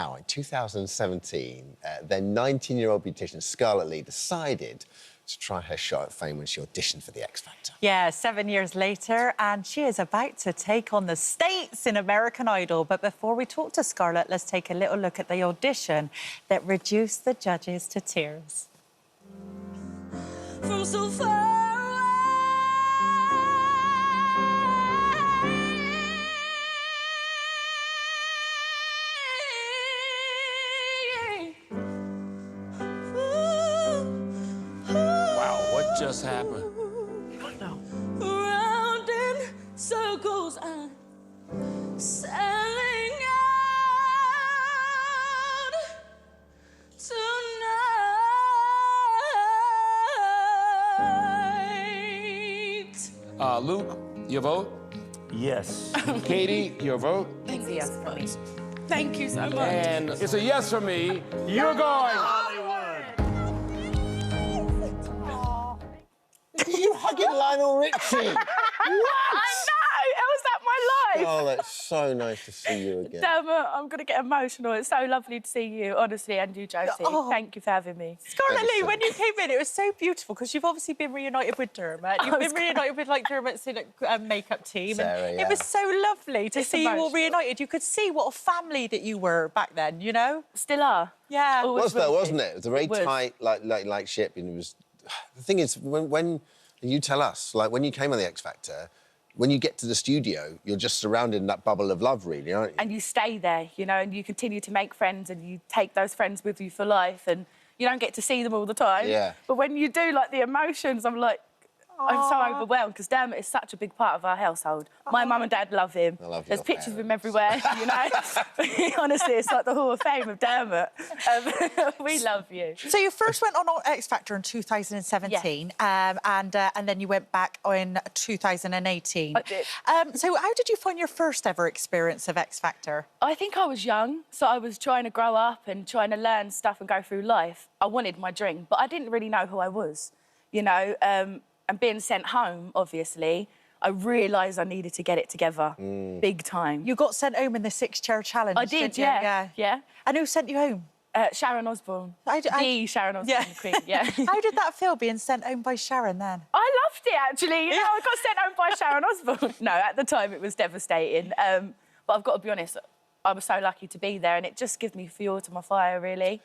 Now, in 2017, then 19-year-old beautician Scarlett decided to try her shot at fame when she auditioned for The X Factor. Yeah, 7 years later, and she is about to take on the States in American Idol. But before we talk to Scarlett, let's take a little look at the audition that reduced the judges to tears. From so far just happened? No. Round in circles, I'm sailing out tonight. Luke, your vote? Yes. Katie, your vote? It's a yes for me. Thank you so much. And it's a yes for me. You're going. You hugging Lionel Richie? What? I know! How was that my life? Oh, that's so nice to see you again. Damn it, I'm going to get emotional. It's so lovely to see you, honestly, and you, Josie. Oh. Thank you for having me. Scarlett, when you came in, it was so beautiful because you've obviously been reunited with Dermot. You've been reunited with, like, Dermot's makeup team. Sarah, and yeah. It was so lovely to see you all reunited. You could see what a family that you were back then, you know? Still are. Yeah. It was, though, wasn't it? It was a very tight, like ship. And it was... The thing is, when you tell us, like, when you came on The X Factor, when you get to the studio, you're just surrounded in that bubble of love, really, aren't you? And you stay there, you know, and you continue to make friends and you take those friends with you for life and you don't get to see them all the time. Yeah. But when you do, like, the emotions, I'm like, I'm so overwhelmed because Dermot is such a big part of our household. My mum and dad love him. I love There's your pictures of him parents. everywhere, you know. Honestly, it's like the Hall of Fame of Dermot. We love you. So you first went on X Factor in 2017, and then you went back in 2018. I did. So how did you find your first ever experience of X Factor? I think I was young, so I was trying to grow up and trying to learn stuff and go through life. I wanted my drink, but I didn't really know who I was, you know. And being sent home, obviously, I realised I needed to get it together, big time. You got sent home in the 6-chair challenge, I did, didn't you? yeah. And who sent you home? Sharon Osbourne. The Sharon Osbourne, the Queen, yeah. How did that feel, being sent home by Sharon then? I loved it, actually. You know, I got sent home by Sharon Osbourne. No, at the time it was devastating. But I've got to be honest, I was so lucky to be there, and it just gives me fuel to my fire, really.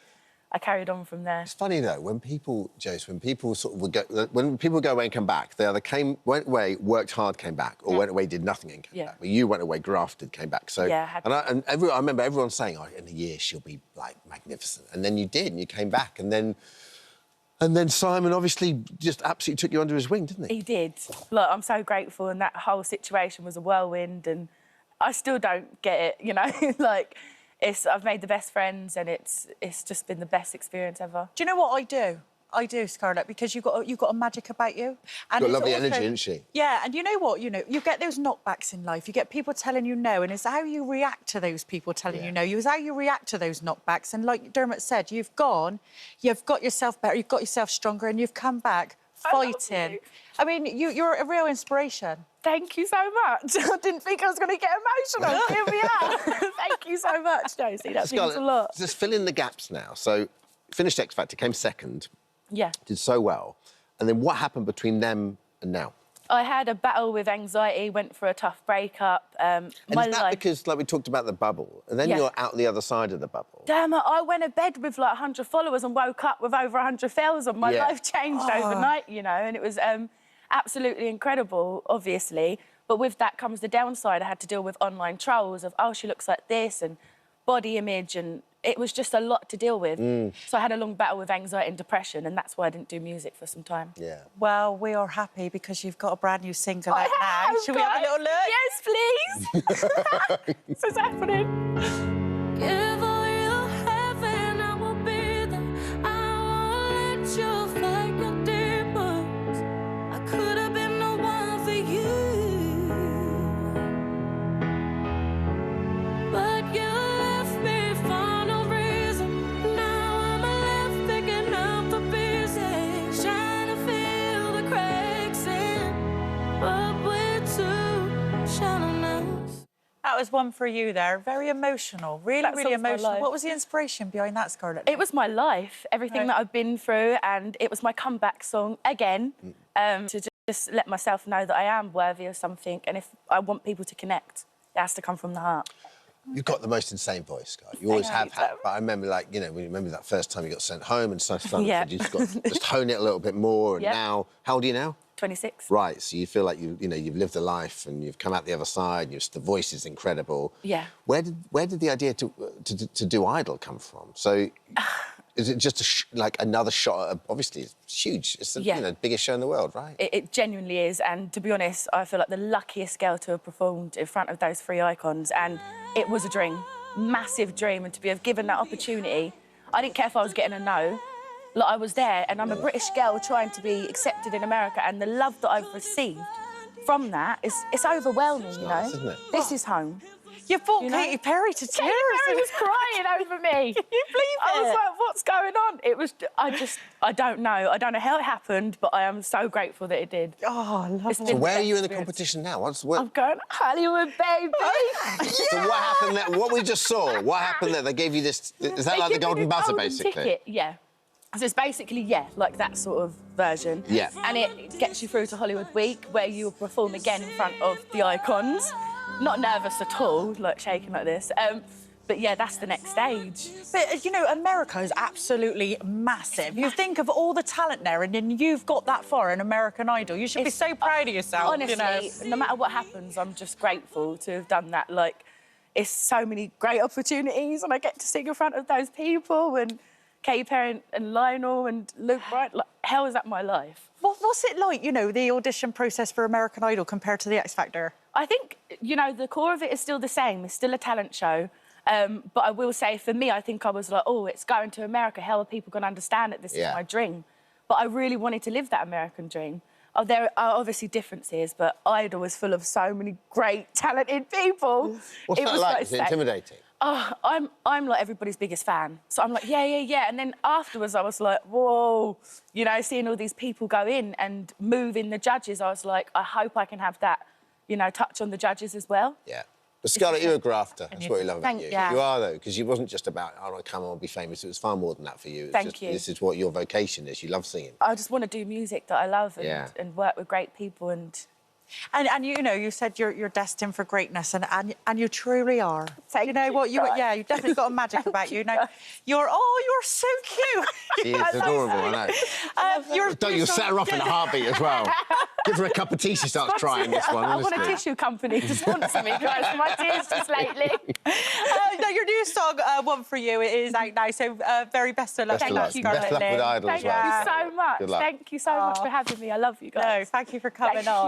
I carried on from there. It's funny, though, when people, Jose, when people sort of would go... When people go away and come back, they either went away, worked hard, came back, or went away, did nothing and came back. But you went away, grafted, came back. So, yeah, I remember everyone saying, oh, in a year she'll be, like, magnificent. And then you did, and you came back. And then Simon obviously just absolutely took you under his wing, didn't he? He did. Look, I'm so grateful, and that whole situation was a whirlwind, and I still don't get it, you know? Like... I've made the best friends, and it's just been the best experience ever. Do you know what I do? I do, Scarlett, because you've got a magic about you. And You've got lovely energy, isn't she? Yeah, and you know what? You know, you get those knockbacks in life. You get people telling you no, and it's how you react to those people telling you no. It's how you react to those knockbacks. And like Dermot said, you've got yourself better, you've got yourself stronger, and you've come back fighting. I mean, you're a real inspiration. Thank you so much. I didn't think I was going to get emotional. Here we are. Thank you so much, Josie. That means a lot. Just fill in the gaps now. So, finished X Factor, came second. Yeah. Did so well. And then what happened between them and now? I had a battle with anxiety, went for a tough breakup. And is that because, like, we talked about the bubble, and then you're out the other side of the bubble? Damn it, I went to bed with, like, 100 followers and woke up with over 100,000. My life changed overnight, you know, and it was absolutely incredible, obviously. But with that comes the downside. I had to deal with online trolls of, oh, she looks like this, and body image, and it was just a lot to deal with. So I had a long battle with anxiety and depression, and that's why I didn't do music for some time. Yeah. Well, we are happy because you've got a brand new single out now. Shall we have a little look? Yes, please. This is happening. Give all you have and I will be there. I won't let you fight your demons. I could have been the one for you, but you left me for no reason. Now I'm left picking up the pieces, trying to fill the cracks in, but we're too shallow now. that was one for you there. Very emotional, really, That really song's my emotional. life. What was the inspiration behind that, Scarlett? It was my life, everything Right. that I've been through, and it was my comeback song again, to just let myself know that I am worthy of something, and if I want people to connect, it has to come from the heart. You've got the most insane voice, Sky. You always have you, had. Tom. But I remember, like, you know, we remember that first time you got sent home and suddenly Yeah. you just got just hone it a little bit more. And Yeah. now, how old are you now? 26. Right, so you feel like you've lived a life and you've come out the other side. The voice is incredible. Yeah. Where did the idea to do Idol come from? So, is it just like another shot at, obviously it's huge. It's the biggest show in the world, right? It genuinely is, and to be honest, I feel like the luckiest girl to have performed in front of those three icons, and it was a dream, massive dream, and to be given that opportunity, I didn't care if I was getting a no. Like, I was there, and I'm a British girl trying to be accepted in America, and the love that I've received from that it's overwhelming, you know. Nice, isn't it? This is home. You brought You know? Katy Perry to tears. Katy Perry was crying over me. Can you believe I was it? like, what's going on? It was, I don't know. I don't know how it happened, but I am so grateful that it did. Oh, I love It's it. So been where are you in the experience. competition now? I'm going, Hollywood, baby. So what happened there? What we just saw, what happened there? They gave you this... Is that They like the give you golden this buzzer, golden basically? Ticket, yeah. So it's basically, like that sort of version. Yeah. And it gets you through to Hollywood Week, where you'll perform again in front of the icons. Not nervous at all, like shaking like this. But yeah, that's the next stage. But, you know, America is absolutely massive. You think of all the talent there, and then you've got that far in American Idol. You should be so proud of yourself, Honestly, you know. no matter what happens, I'm just grateful to have done that. Like, it's so many great opportunities, and I get to sing in front of those people, and Katy Perry and Lionel and Luke Bryan. Like, how is that my life? What's it like, you know, the audition process for American Idol compared to the X Factor? I think, you know, the core of it is still the same. It's still a talent show. But I will say, for me, I think I was like, oh, it's going to America. How are people going to understand that this is my dream? But I really wanted to live that American dream. Oh, there are obviously differences, but Idol was full of so many great, talented people. What's that like? Is it safe. intimidating? Oh, I'm like everybody's biggest fan. So I'm like, yeah. And then afterwards, I was like, whoa. You know, seeing all these people go in and move in the judges, I was like, I hope I can have that, you know, touch on the judges as well. Yeah. But Scarlett, you're a grafter. That's what we love about Thank you. you. You are, though, because it wasn't just about, I want to come on and be famous. It was far more than that for you. Thank you. This is what your vocation is. You love singing. I just want to do music that I love and work with great people And you know, you said you're destined for greatness, and you truly are. Thank you know you, what? guys. You've definitely got a magic about you. Now, you're so cute. She is adorable, I know. Don't you set her off in a heartbeat as well. Give her a cup of tea, she starts crying this one, I want a honestly. tissue company to sponsor me, guys, for my tears just lately. No, your new song, One For You, it is out now, so very best of luck. Best of luck. you, Best of luck with Scarlett. Idol as Thank well. you so much. Good luck. Thank you so much for having me. I love you guys. No, thank you for coming Thank on.